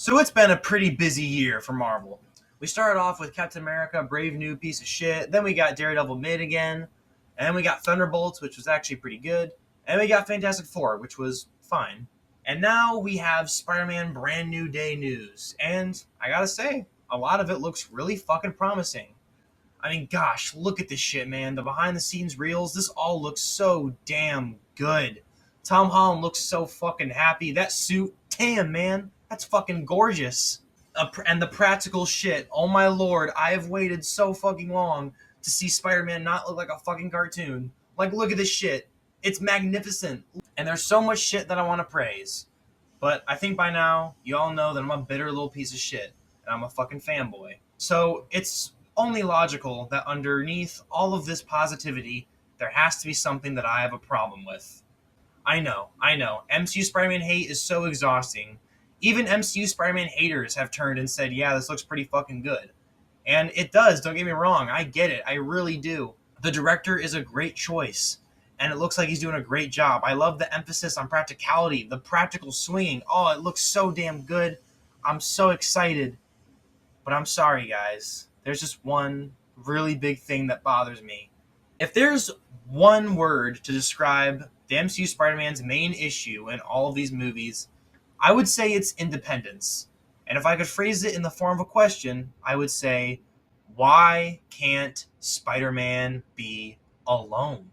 So it's been a pretty busy year for Marvel. We started off with Captain America, brave new piece of shit. Then we got Daredevil mid again. And then we got Thunderbolts, which was actually pretty good. And we got Fantastic Four, which was fine. And now we have Spider-Man brand new day news. And I gotta say, a lot of it looks really fucking promising. I mean, gosh, look at this shit, man. The behind the scenes reels, this all looks so damn good. Tom Holland looks so fucking happy. That suit, damn, man. That's fucking gorgeous. And the practical shit, oh my lord, I have waited so fucking long to see Spider-Man not look like a fucking cartoon. Like, look at this shit. It's magnificent. And there's so much shit that I want to praise. But I think by now, you all know that I'm a bitter little piece of shit. And I'm a fucking fanboy. So it's only logical that underneath all of this positivity, there has to be something that I have a problem with. I know. MCU Spider-Man hate is so exhausting. Even MCU Spider-Man haters have turned and said, yeah, this looks pretty fucking good. And it does, don't get me wrong. I get it. I really do. The director is a great choice. And it looks like he's doing a great job. I love the emphasis on practicality, the practical swinging. Oh, it looks so damn good. I'm so excited. But I'm sorry, guys. There's just one really big thing that bothers me. If there's one word to describe the MCU Spider-Man's main issue in all of these movies, I would say it's independence. And if I could phrase it in the form of a question, I would say, why can't Spider-Man be alone?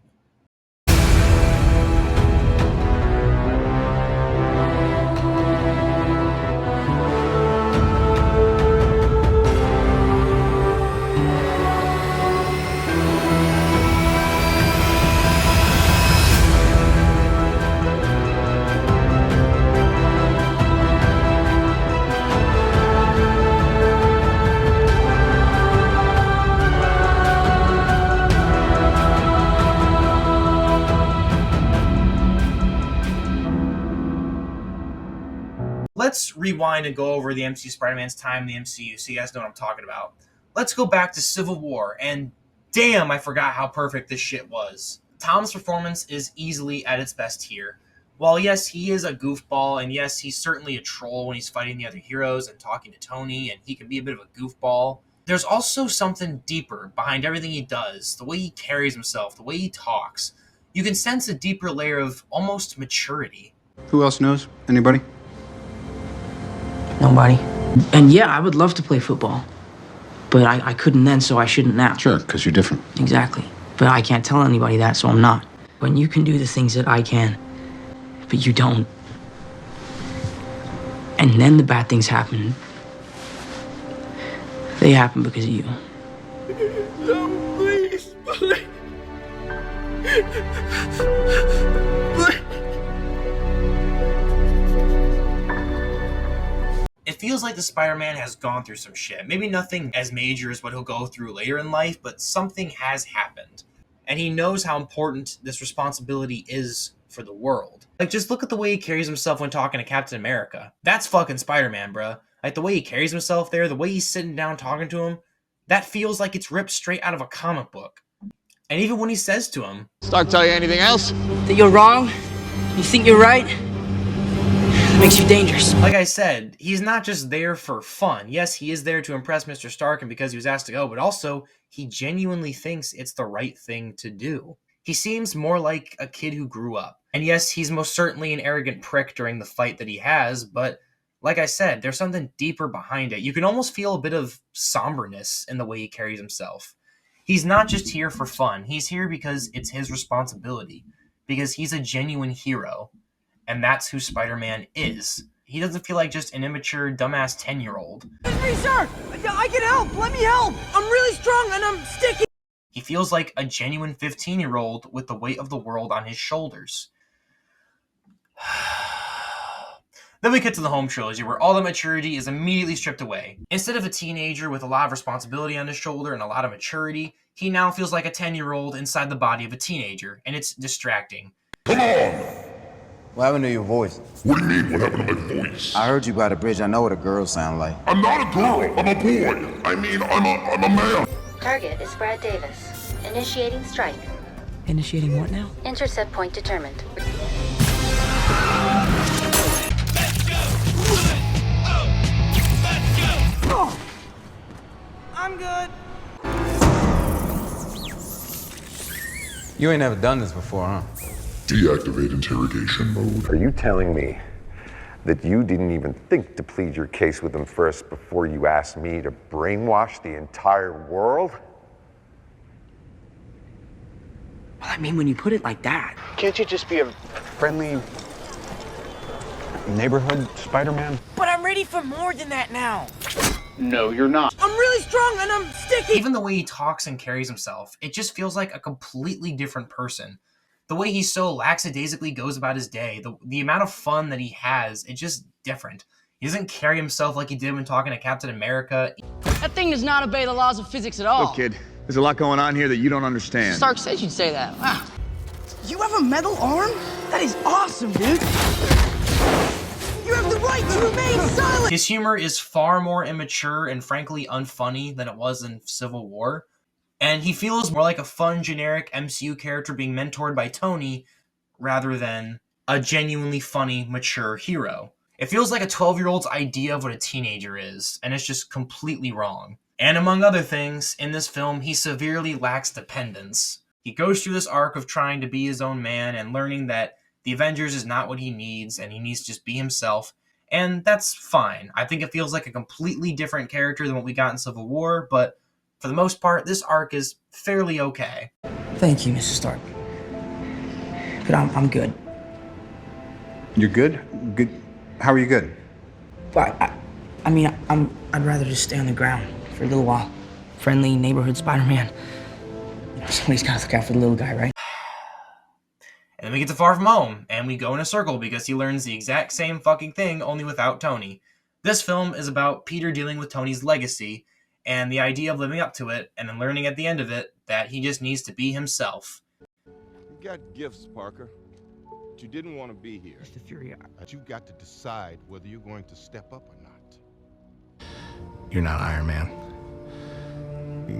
Let's rewind and go over the MCU Spider-Man's time in the MCU so you guys know what I'm talking about. Let's go back to Civil War, and damn, I forgot how perfect this shit was. Tom's performance is easily at its best here. While yes, he is a goofball, and yes, he's certainly a troll when he's fighting the other heroes and talking to Tony, and he can be a bit of a goofball, there's also something deeper behind everything he does, the way he carries himself, the way he talks. You can sense a deeper layer of almost maturity. Who else knows? Anybody? Nobody. And yeah, I would love to play football. But I couldn't then, so I shouldn't now. Sure, because you're different. Exactly. But I can't tell anybody that, so I'm not. When you can do the things that I can, but you don't. And then the bad things happen. They happen because of you. No, please. It feels like the Spider-Man has gone through some shit. Maybe nothing as major as what he'll go through later in life, but something has happened. And he knows how important this responsibility is for the world. Like, just look at the way he carries himself when talking to Captain America. That's fucking Spider-Man, bruh. Like, the way he carries himself there, the way he's sitting down talking to him, that feels like it's ripped straight out of a comic book. And even when he says to him, Stark tell you anything else? That you're wrong, you think you're right, it makes you dangerous. like I said, he's not just there for fun. Yes, he is there to impress Mr. Stark and because he was asked to go, but also he genuinely thinks it's the right thing to do. He seems more like a kid who grew up. And yes, he's most certainly an arrogant prick during the fight that he has, but like I said, there's something deeper behind it. You can almost feel a bit of somberness in the way he carries himself. He's not just here for fun. He's here because it's his responsibility. Because he's a genuine hero. And that's who Spider-Man is. He doesn't feel like just an immature, dumbass 10-year-old. Excuse me, sir! I can help! Let me help! I'm really strong and I'm sticky! He feels like a genuine 15-year-old with the weight of the world on his shoulders. Then we get to the home trilogy, where all the maturity is immediately stripped away. Instead of a teenager with a lot of responsibility on his shoulder and a lot of maturity, he now feels like a 10-year-old inside the body of a teenager, and it's distracting. Come on! What happened to your voice? What do you mean, what happened to my voice? I heard you by the bridge. I know what a girl sound like. I'm not a girl, I'm a boy. I mean, I'm a man. Target is Brad Davis. Initiating strike. Initiating what now? Intercept point determined. I'm good. You ain't never done this before, huh? Deactivate interrogation mode. Are you telling me that you didn't even think to plead your case with them first before you asked me to brainwash the entire world? Well, I mean, when you put it like that. Can't you just be a Friendly neighborhood Spider-Man? But I'm ready for more than that now. No, you're not. I'm really strong and I'm sticky. Even the way he talks and carries himself, it just feels like a completely different person. The way he so lackadaisically goes about his day, the amount of fun that he has, it's just different. He doesn't carry himself like he did when talking to Captain America. That thing does not obey the laws of physics at all. Look, kid, there's a lot going on here that you don't understand. Stark said you'd say that. Wow. You have a metal arm? That is awesome, dude. You have the right to remain silent. His humor is far more immature and frankly unfunny than it was in Civil War. And he feels more like a fun, generic MCU character being mentored by Tony rather than a genuinely funny, mature hero. It feels like a 12-year-old's idea of what a teenager is, and it's just completely wrong. And among other things, in this film, he severely lacks dependence. He goes through this arc of trying to be his own man and learning that the Avengers is not what he needs, and he needs to just be himself. And that's fine. I think it feels like a completely different character than what we got in Civil War, but for the most part, this arc is fairly okay. Thank you, Mrs. Stark. But I'm good. You're good? Good. How are you good? But I mean, I'd rather just stay on the ground for a little while. Friendly neighborhood Spider-Man. You know, somebody's gotta look out for the little guy, right? And then we get to Far From Home, and we go in a circle because he learns the exact same fucking thing, only without Tony. This film is about Peter dealing with Tony's legacy, and the idea of living up to it, and then learning at the end of it that he just needs to be himself. You got gifts, Parker, but you didn't want to be here. Mr. Fury, But you've got to decide whether you're going to step up or not. You're not Iron Man.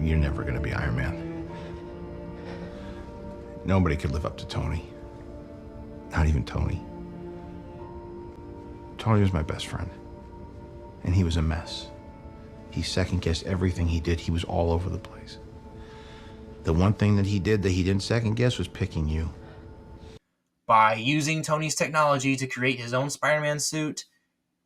You're never gonna be Iron Man. Nobody could live up to Tony. Not even Tony. Tony was my best friend. And he was a mess. He second-guessed everything he did. He was all over the place. The one thing that he did that he didn't second-guess was picking you. By using Tony's technology to create his own Spider-Man suit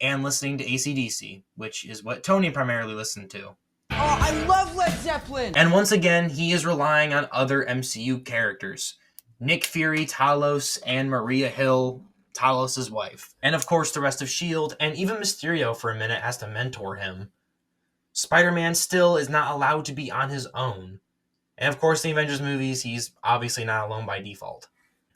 and listening to AC/DC, which is what Tony primarily listened to. Oh, I love Led Zeppelin. And once again, he is relying on other MCU characters. Nick Fury, Talos, and Maria Hill, Talos' wife. And of course the rest of S.H.I.E.L.D., and even Mysterio for a minute has to mentor him. Spider-Man still is not allowed to be on his own. And of course, in the Avengers movies, he's obviously not alone by default.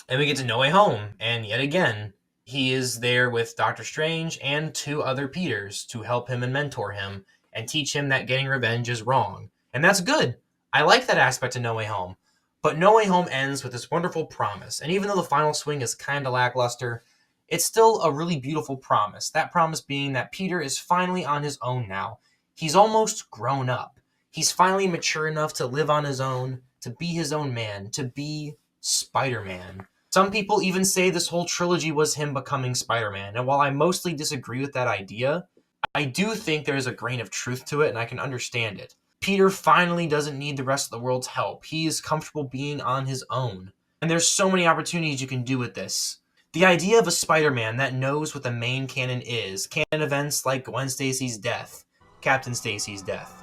And we get to No Way Home, and yet again, he is there with Doctor Strange and 2 other Peters to help him and mentor him and teach him that getting revenge is wrong. And that's good. I like that aspect of No Way Home. But No Way Home ends with this wonderful promise. And even though the final swing is kind of lackluster, it's still a really beautiful promise. That promise being that Peter is finally on his own now. He's almost grown up. He's finally mature enough to live on his own, to be his own man, to be Spider-Man. Some people even say this whole trilogy was him becoming Spider-Man. And while I mostly disagree with that idea, I do think there's a grain of truth to it and I can understand it. Peter finally doesn't need the rest of the world's help. He is comfortable being on his own. And there's so many opportunities you can do with this. The idea of a Spider-Man that knows what the main canon is, canon events like Gwen Stacy's death, Captain Stacy's death,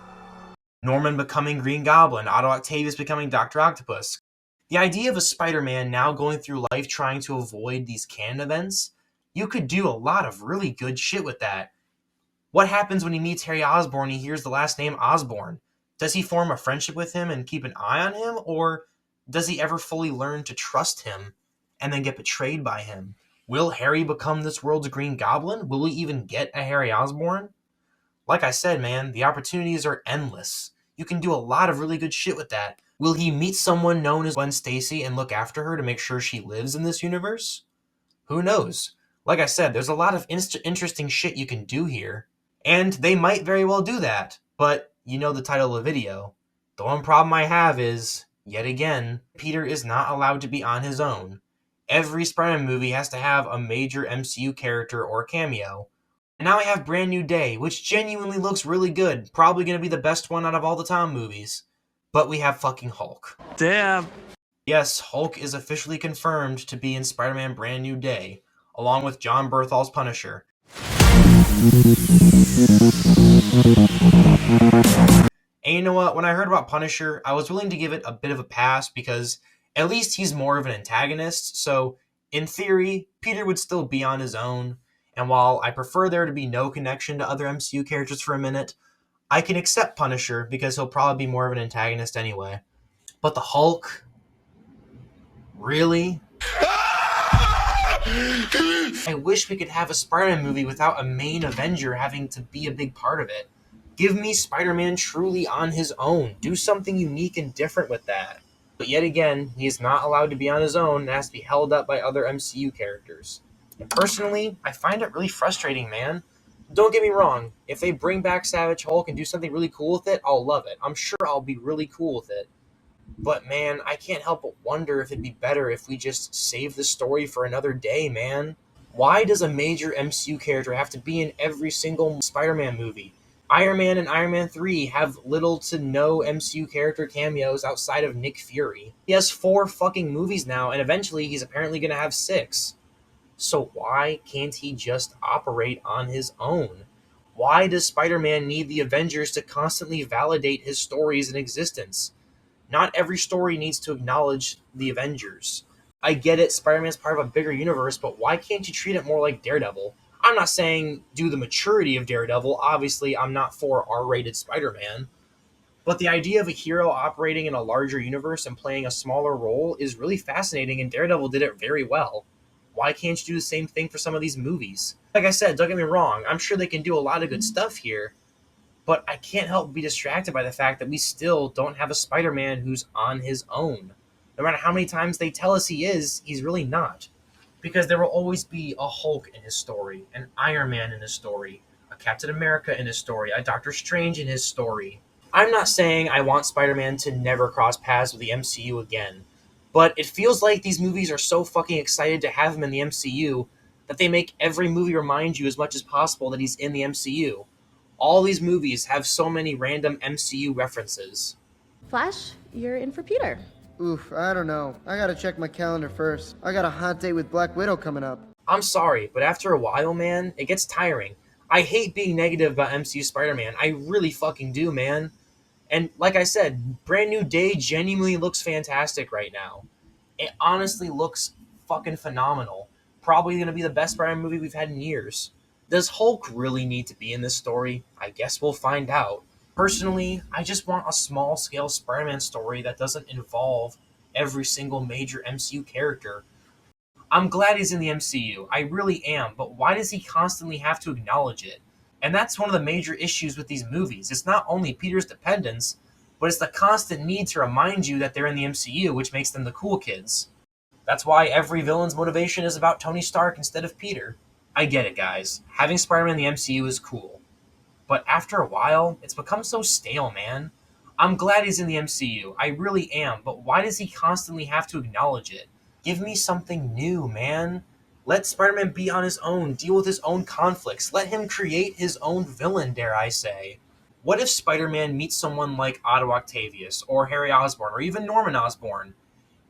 Norman becoming Green Goblin, Otto Octavius becoming Dr. Octopus. The idea of a Spider-Man now going through life trying to avoid these canon events, you could do a lot of really good shit with that. What happens when he meets Harry Osborn and he hears the last name Osborn? Does he form a friendship with him and keep an eye on him? Or does he ever fully learn to trust him and then get betrayed by him? Will Harry become this world's Green Goblin? Will we even get a Harry Osborn? Like I said, man, the opportunities are endless. You can do a lot of really good shit with that. Will he meet someone known as Gwen Stacy and look after her to make sure she lives in this universe? Who knows? Like I said, there's a lot of interesting shit you can do here. And they might very well do that. But you know the title of the video. The one problem I have is, yet again, Peter is not allowed to be on his own. Every Spider-Man movie has to have a major MCU character or cameo, And now I have Brand New Day, which genuinely looks really good. Probably going to be the best one out of all the Tom movies. But we have fucking Hulk. Damn. Yes, Hulk is officially confirmed to be in Spider-Man Brand New Day, along with John Berthal's Punisher. And you know what? When I heard about Punisher, I was willing to give it a bit of a pass because at least he's more of an antagonist. So, in theory, Peter would still be on his own. And while I prefer there to be no connection to other MCU characters for a minute, I can accept Punisher because he'll probably be more of an antagonist anyway. But the Hulk? Really? I wish we could have a Spider-Man movie without a main Avenger having to be a big part of it. Give me Spider-Man truly on his own. Do something unique and different with that. But yet again, he is not allowed to be on his own and has to be held up by other MCU characters. And personally, I find it really frustrating, man. Don't get me wrong, if they bring back Savage Hulk and do something really cool with it, I'll love it. I'm sure I'll be really cool with it. But man, I can't help but wonder if it'd be better if we just save the story for another day, man. Why does a major MCU character have to be in every single Spider-Man movie? Iron Man and Iron Man 3 have little to no MCU character cameos outside of Nick Fury. He has 4 fucking movies now, and eventually he's apparently gonna have 6. So why can't he just operate on his own? Why does Spider-Man need the Avengers to constantly validate his stories in existence? Not every story needs to acknowledge the Avengers. I get it, Spider-Man's part of a bigger universe, but why can't you treat it more like Daredevil? I'm not saying do the maturity of Daredevil. Obviously, I'm not for R-rated Spider-Man. But the idea of a hero operating in a larger universe and playing a smaller role is really fascinating, and Daredevil did it very well. Why can't you do the same thing for some of these movies? Like I said, don't get me wrong, I'm sure they can do a lot of good stuff here, but I can't help but be distracted by the fact that we still don't have a Spider-Man who's on his own. No matter how many times they tell us he is, he's really not. Because there will always be a Hulk in his story, an Iron Man in his story, a Captain America in his story, a Doctor Strange in his story. I'm not saying I want Spider-Man to never cross paths with the MCU again, but it feels like these movies are so fucking excited to have him in the MCU that they make every movie remind you as much as possible that he's in the MCU. All these movies have so many random MCU references. Flash, you're in for Peter. Oof, I don't know. I gotta check my calendar first. I got a hot date with Black Widow coming up. I'm sorry, but after a while, man, it gets tiring. I hate being negative about MCU Spider-Man. I really fucking do, man. And like I said, Brand New Day genuinely looks fantastic right now. It honestly looks fucking phenomenal. Probably going to be the best Spider-Man movie we've had in years. Does Hulk really need to be in this story? I guess we'll find out. Personally, I just want a small-scale Spider-Man story that doesn't involve every single major MCU character. I'm glad he's in the MCU, I really am, but why does he constantly have to acknowledge it? And that's one of the major issues with these movies. It's not only Peter's dependence, but it's the constant need to remind you that they're in the MCU, which makes them the cool kids. That's why every villain's motivation is about Tony Stark instead of Peter. I get it, guys. Having Spider-Man in the MCU is cool. But after a while, it's become so stale, man. I'm glad he's in the MCU. I really am. But why does he constantly have to acknowledge it? Give me something new, man. Let Spider-Man be on his own, deal with his own conflicts. Let him create his own villain, dare I say. What if Spider-Man meets someone like Otto Octavius, or Harry Osborn, or even Norman Osborn,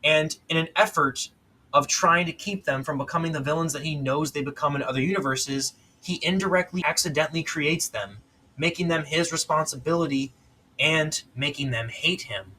and in an effort of trying to keep them from becoming the villains that he knows they become in other universes, he indirectly, accidentally creates them, making them his responsibility and making them hate him.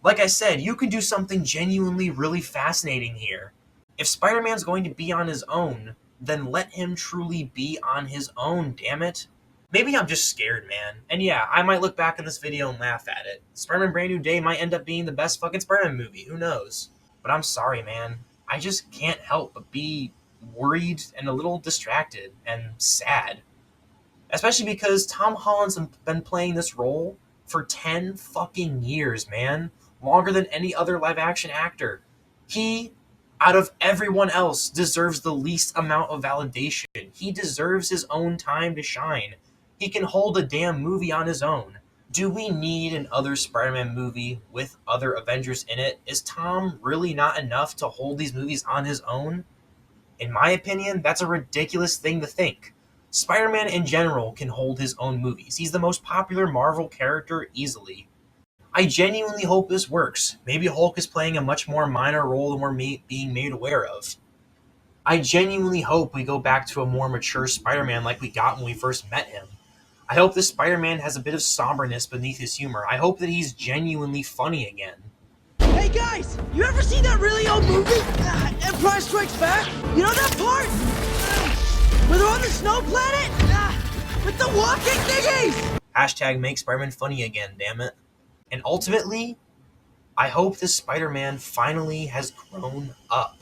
Like I said, you can do something genuinely really fascinating here. If Spider-Man's going to be on his own, then let him truly be on his own, damn it. Maybe I'm just scared, man. And yeah, I might look back in this video and laugh at it. Spider-Man Brand New Day might end up being the best fucking Spider-Man movie, who knows? But I'm sorry, man. I just can't help but be worried and a little distracted and sad. Especially because Tom Holland's been playing this role for 10 fucking years, man. Longer than any other live-action actor. He, out of everyone else, deserves the least amount of validation. He deserves his own time to shine. He can hold a damn movie on his own. Do we need another Spider-Man movie with other Avengers in it? Is Tom really not enough to hold these movies on his own? In my opinion, that's a ridiculous thing to think. Spider-Man in general can hold his own movies. He's the most popular Marvel character easily. I genuinely hope this works. Maybe Hulk is playing a much more minor role than we're being made aware of. I genuinely hope we go back to a more mature Spider-Man like we got when we first met him. I hope this Spider-Man has a bit of somberness beneath his humor. I hope that he's genuinely funny again. Hey guys, you ever seen that really old movie? Empire Strikes Back? You know that part? Where they're on the snow planet? With the walking thingies! Hashtag make Spider-Man funny again, damn it. And ultimately, I hope this Spider-Man finally has grown up.